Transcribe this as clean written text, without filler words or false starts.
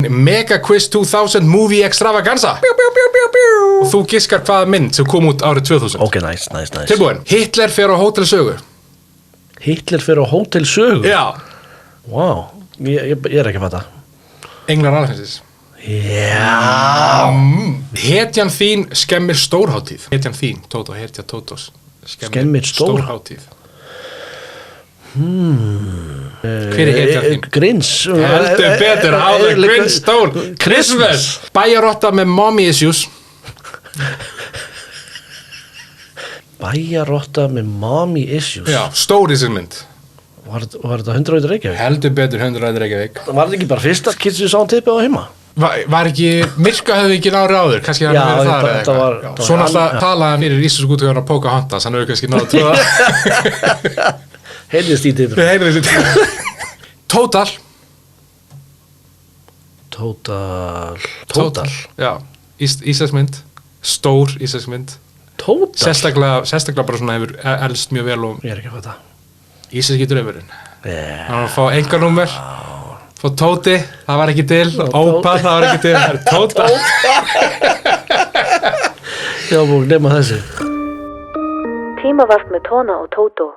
Mega Quiz 2000 Movie Extravaganza og þú giskar hvaða mynd sem kom út árið 2000. Ok, nice. Tilbúin. Hitler fer á Hótel Sögu. Hitler fer á Hótel Sögu? Já. Wow, ég er ekki að fatta. Englar alheimsins. Já. Hetjan þín skemmir stórhátíð. Hetjan þín, Tótó, hetja Tótós. Skemmir stórhátíð. Hver er hetjan þín? Grins. Heldur betur á The Grinch Stone. Christmas. Bæjarotta með mommy issues. Bæjarotta með mommy issues. Já, stór í sig mynd. Var þetta 100 Reykjavík? Heldur betur 100 Reykjavík. Var þetta ekki bara fyrsta kids við sáum tippi á heima? Var ekki, Myrka hefði ekki náður áður, kannski hann verið þar eða eitthvað. Svona alltaf talaði fyrir íslensku útgáfuna Pocahontas, hann hefur kannski náður að trúða. Heyrðist í tippur. Total. Já, íslensk mynd. Stór íslensk mynd. Total? Sérstaklega bara svona hefur elst mjög vel og ég er ekki að fatta. íslenski draumurinn. Hann var að fá enganúmer. Fá Tóti, það var ekki til. Ópa, það var ekki til. Það er Total. Já, búið, nema þessi. Tímavart með Tóna og Tótó.